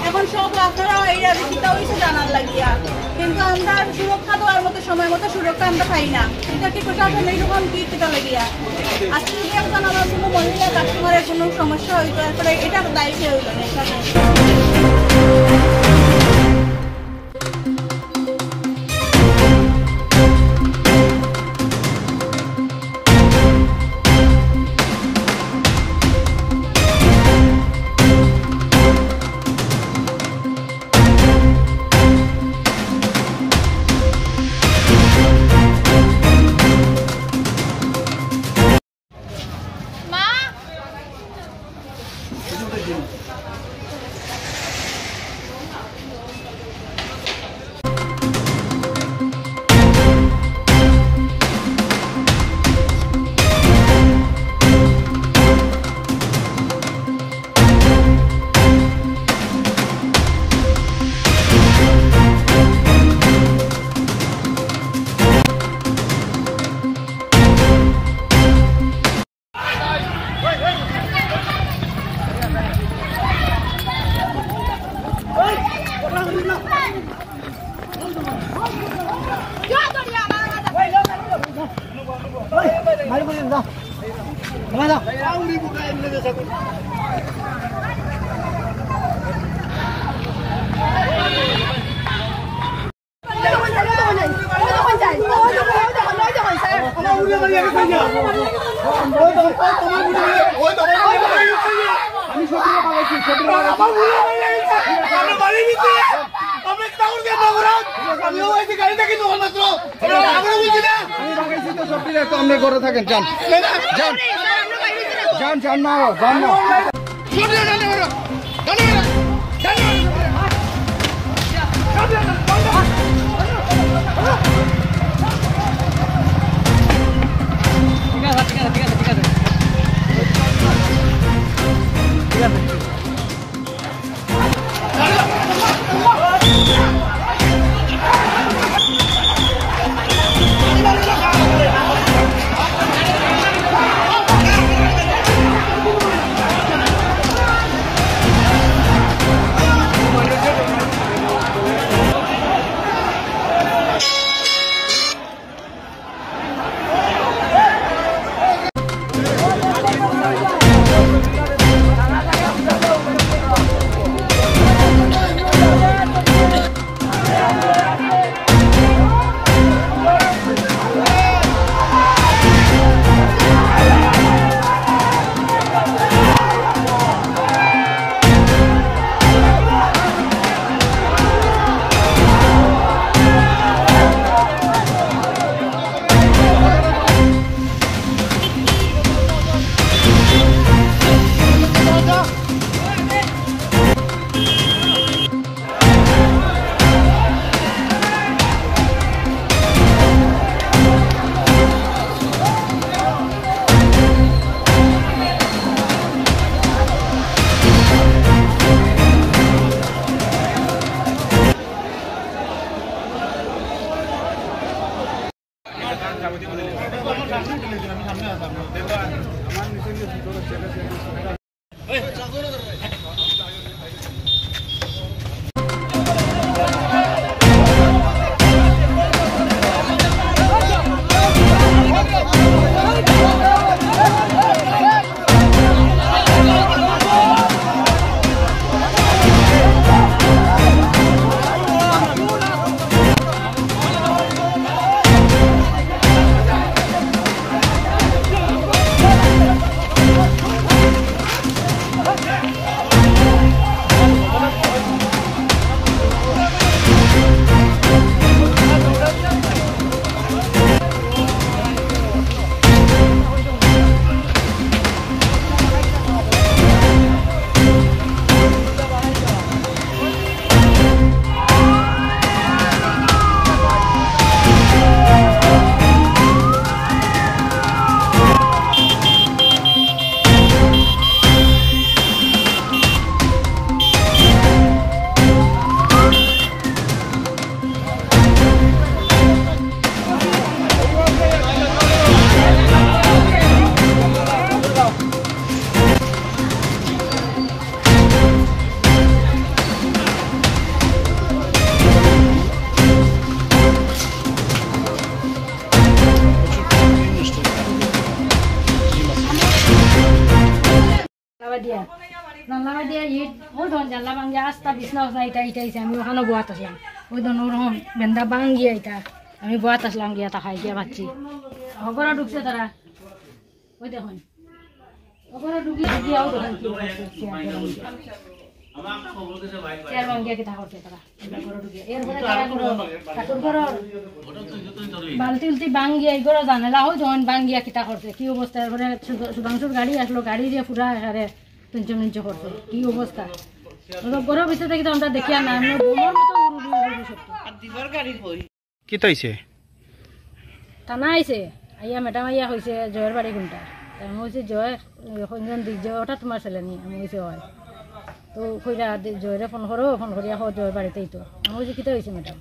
এখন সব আপনারা এই রাজনীতিটা হয়েছে জানার লাগিয়া, কিন্তু আমরা সুরক্ষা দেওয়ার মতো সময় মতো সুরক্ষা আমরা পাই না। এটা কি প্রশাসন এইরকম কি কেটা লাগিয়া? আজকে যদি একজন আমার কোনো মহিলা কাস্টমারের কোনো সমস্যা হইতো, তারপরে এটা দায়ী কে হইল না এখানে? দিয়ে ইট ওই ধরুন জানলা ভাঙ্গিয়া আস্তা বিছনা উছনা এটা ইটাইছে আমি ওখানে বোয়াত আসলাম ওই ধরুন ওরকম বেন্দা ভাঙ্গিয়া এটা আমি বোয়াত আসলাম গিয়া তা খাই গিয়া পাচ্ছি অগরা ঢুকছে তারা ওই দেখুন অগরা ঢুকলে গিয়াও দেখুন চেয়ার ভাঙ্গিয়া কিতা করছে তারা অগরা ঢুকিয়া এরপরে তারা ঠাকুর ঘরের বালতি উলতি ভাঙ্গিয়া এগুলো জানালা ওই ধরুন ভাঙ্গিয়া কিতা করছে কি অবস্থা এরপরে সুধাংশুর গাড়ি আসলো গাড়ি দিয়ে পুরা এখানে তিনচো করছে কি অবস্থা গরমের ভিতরে থেকে আমরা দেখিয়া না বোমার মতো কি তাইছে টানা আইছে আইয়া ম্যাডাম আইয়া হয়েছে জয়ের বাড়ি কোনটা আমি হয়েছে জয় সঞ্জন দিক জয় ওটা তোমার ছেলে নি আমি হয়েছে হয় তো কইরা জয়রে ফোন করো ফোন করিয়া জয়ের বাড়িতেই তো আমি হয়েছে কিতা হয়েছে ম্যাডাম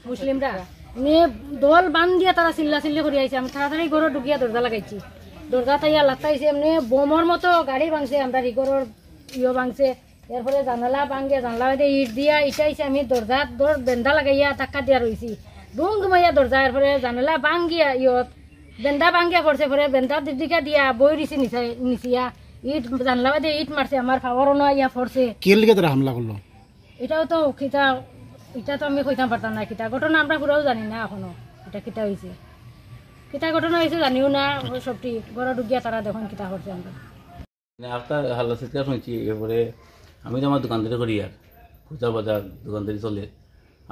মুসলিমরা দল বান দিয়া তারা চিল্লা চিল্লি করে আইছে আমি তাড়াতাড়ি ঘরে ঢুকিয়া দরজা লাগাইছি দরজা তাইয়া লাতাইছে এমনি বোমর মতো গাড়ি ভাঙছে আমরা রিগরের ভাঙছে এরপরে জানালা ভাঙে জানলা ইট দিয়া ইটাইছে আমি দরজা বেন্দা লাগাইয়া ধাক্কা দিয়া রয়েছি দুম দুমাইয়া দরজা এরপরে জানালা ভাঙ্গিয়া বেন্দা ভাঙ্গিয়া পড়ছে পরে বেন্দা দিদিকা দিয়া বই দিছি নিচিয়া ইট জানলা দিয়ে ইট মারছে আমার ফাওয়ারও না ইয়া পড়ছে হামলা করলো এটাও তো খিতা এটা তো আমি কইতাম পারতাম না কিতা ঘটনা আমরা পুরাও জানি না এখনো এটা কিতা হয়েছে কিতা ঘটনা হয়েছে জানিও না সবটি ঘরে ঢুকিয়া তারা দেখুন কিতা করছে আমরা আপনার হাল্লা চিৎকার শুনছি এরপরে আমি তো আমার দোকানদারি করি আর পূজা বাজার দোকানদারি চলে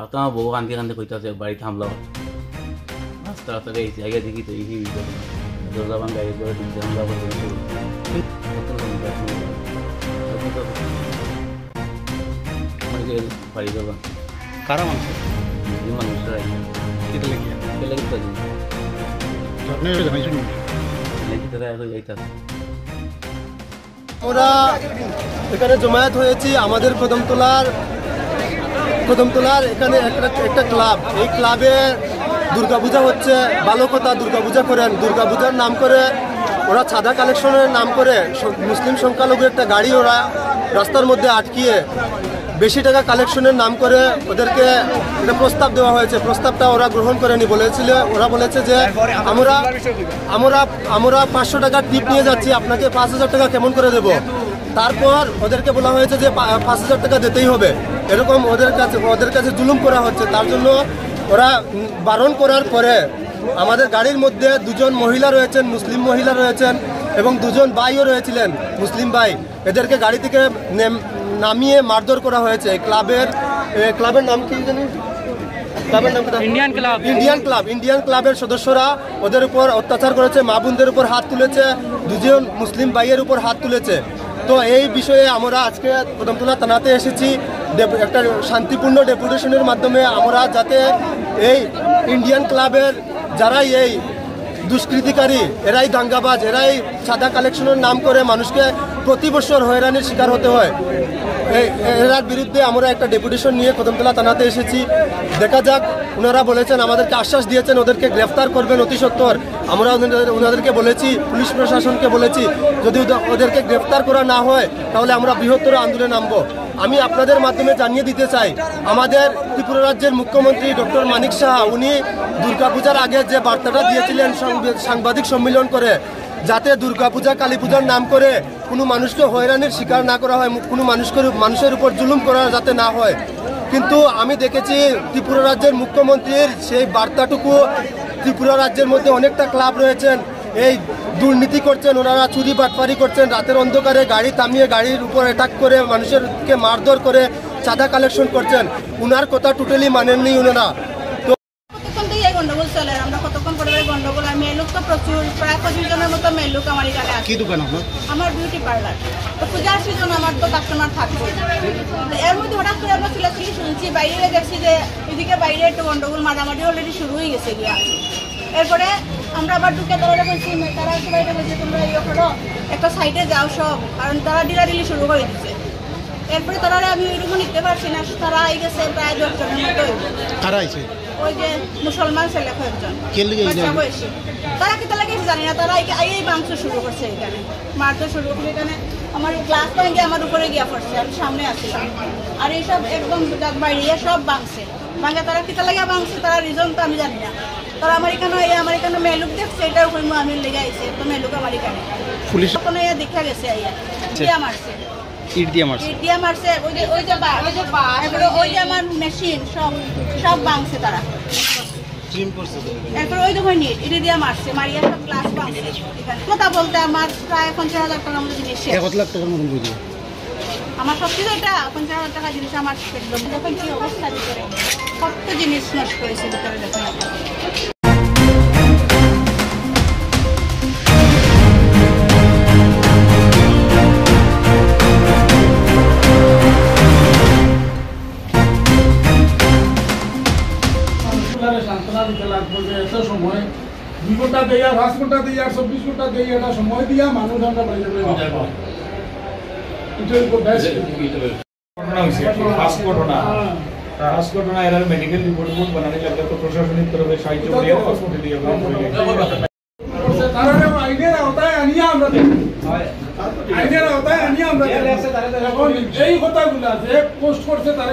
আপনার আমার বউ কান্দি কান্দি কইতে আছে বাড়িতে হামলা রাস্তা রাস্তাতে এই জায়গায় দেখি তো এই দরজা ভাঙ্গা এই করে হামলা করে বাড়ি যাবা কারা মানুষ মানুষরাই আমরা এখানে জমায়েত হয়েছি আমাদের কদমতলার এখানে একটা ক্লাব এই ক্লাবে দুর্গাপূজা হচ্ছে ভালো কথা দুর্গাপূজা করেন দুর্গাপূজার নাম করে ওরা চাঁদা কালেকশনের নাম করে মুসলিম সংখ্যালঘু একটা গাড়ি ওরা রাস্তার মধ্যে আটকিয়ে বেশি টাকা কালেকশনের নাম করে ওদেরকে একটা প্রস্তাব দেওয়া হয়েছে প্রস্তাবটা ওরা গ্রহণ করেনি ওরা বলেছে যে আমরা 500 টাকা টিপ নিয়ে যাচ্ছি আপনাকে 5000 টাকা কেমন করে দেব তারপর ওদেরকে বলা হয়েছে যে 5000 টাকা দিতেই হবে এরকম ওদের কাছে জুলুম করা হচ্ছে তার জন্য ওরা বারণ করার পরে আমাদের গাড়ির মধ্যে দুজন মহিলা রয়েছেন মুসলিম মহিলা রয়েছেন এবং দুজন ভাইও রয়েছিলেন মুসলিম ভাই এদেরকে গাড়ি থেকে নামিয়ে মারধর করা হয়েছে ক্লাবের নাম কি জানি ইন্ডিয়ান ক্লাবের সদস্যরা ওদের উপর অত্যাচার করেছে মা বোনদের উপর হাত তুলেছে দুজন মুসলিম ভাইয়ের উপর হাত তুলেছে তো এই বিষয়ে আমরা আজকে কদমতলা থানাতে এসেছি একটা শান্তিপূর্ণ ডেপুটেশনের মাধ্যমে আমরা যাতে এই ইন্ডিয়ান ক্লাবের যারাই এই দুষ্কৃতিকারী এরাই দাঙ্গাবাজ এরাই চাঁদা কালেকশনের নাম করে মানুষকে প্রতি বছর হয়রানির শিকার হতে হয় এরার বিরুদ্ধে আমরা একটা ডেপুটেশন নিয়ে কদমতলা থানাতে এসেছি দেখা যাক ওনারা বলেছেন আমাদেরকে আশ্বাস দিয়েছেন ওদেরকে গ্রেফতার করবেন অতি সত্বর আমরা ওনাদেরকে বলেছি পুলিশ প্রশাসনকে বলেছি যদি ওদেরকে গ্রেফতার করা না হয় তাহলে আমরা বৃহত্তর আন্দোলনে নামবো আমি আপনাদের মাধ্যমে জানিয়ে দিতে চাই আমাদের ত্রিপুরা রাজ্যের মুখ্যমন্ত্রী ডক্টর মানিক সাহা উনি দুর্গাপূজার আগে যে বার্তাটা দিয়েছিলেন সাংবাদিক সম্মেলন করে যাতে দুর্গাপূজা কালী পূজার নাম করে কোনো মানুষকে হয়রানির শিকার না করা হয় কোনো মানুষের উপর জুলুম করা যাতে না হয় কিন্তু আমি দেখেছি ত্রিপুরা রাজ্যের মুখ্যমন্ত্রীর সেই বার্তাটুকু ত্রিপুরা রাজ্যের মধ্যে অনেকটা ক্লাব রয়েছেন এই দুর্নীতি করছেন ওনারা চুরি বাটপারি করছেন রাতের অন্ধকারে গাড়ি থামিয়ে গাড়ির উপর অ্যাটাক করে মানুষেরকে মারধর করে চাঁদা কালেকশন করছেন ওনার কথা টোটালি মানেননি ওনারা গন্ডগোল চলে আমরা কতক্ষণ পরে গন্ডগোল আর মেয়ে লোক তো প্রচুর প্রায় 25 জনের মতো মেয়ে লোক আমার এখানে আছে। কি দোকান আপনার? আমার বিউটি পার্লার। তো পূজার সিজন আমার তো কাস্টমার থাকবে এর মধ্যে হঠাৎ করে আমরা চিল্লাচিল্লি শুনছি বাইরে দেখছি যে এদিকে বাইরে একটু গন্ডগোল মারামারি অলরেডি শুরু হয়ে গেছে গিয়া এরপরে আমরা আবার ঢুকে তারা বলছি তারা বাইরে বলছে তোমরা ইয়ে করো একটা সাইডে যাও সব কারণ তারা ডিলাডিলি শুরু করে দিচ্ছে এরপরে তারা আমি ওইরকম নিতে পারছি না তারা আই গেছে প্রায় 10 জনের মতো কারা আইছে ওই যে মুসলমান ছেলে কয়েকজন তারা কি তারা কিছু জানি না তারা এই মাংস শুরু করছে এখানে মারতে শুরু করছে এখানে আমার ক্লাস পয়েন্টে আমার উপরে গিয়া পড়ছে আমি সামনে আসছিলাম আর এইসব একদম বাইরে সব ভাঙছে ভাঙে তারা কি তারা ভাঙছে তারা রিজন তো আমি জানি না তারা আমার এখানে মেলুক দেখছে এটার উপরে আমি লেগে আইছে তো মেলুক আমার এখানে পুলিশ দেখা গেছে আইয়া মারছে ইট দিয়ে মারছে ইট দিয়ে মারছে, ওই যে আমার মেশিন সব ভাঙছে তারা। এরপর ওই দেখো নিট এটা দিয়ে মারছে, মারিয়া সব গ্লাস ভাঙছে। কথা বলতে আমার প্রায় 50,000 টাকার মতো জিনিস শেষ। 1 লাখ টাকার মতন বুঝি আমার সত্যি তো এটা 50,000 টাকা জিনিস আমার একদম দেখেন কি অবস্থা ভিতরে, কত জিনিস নষ্ট করেছে ভিতরে দেখেন। সান্ত্বনা দিতে লাগবে যে এত সময় 2 ঘন্টা দিয়ে 5 ঘন্টা দিয়ে 24 ঘন্টা দিয়ে এটা সময় দিয়া মানুষ আমরা বাইরে ঘটনা হয়েছে ফার্স্ট ঘটনা এর মেডিকেল রিপোর্ট বানানি লাগবে তো প্রশাসনিক তরফে সাহায্য করিয়া হসপিটালে দিয়ে তারা আইনের আওতায় আনিয়া আমরা এই কথাগুলো যে পোস্ট করছে তারা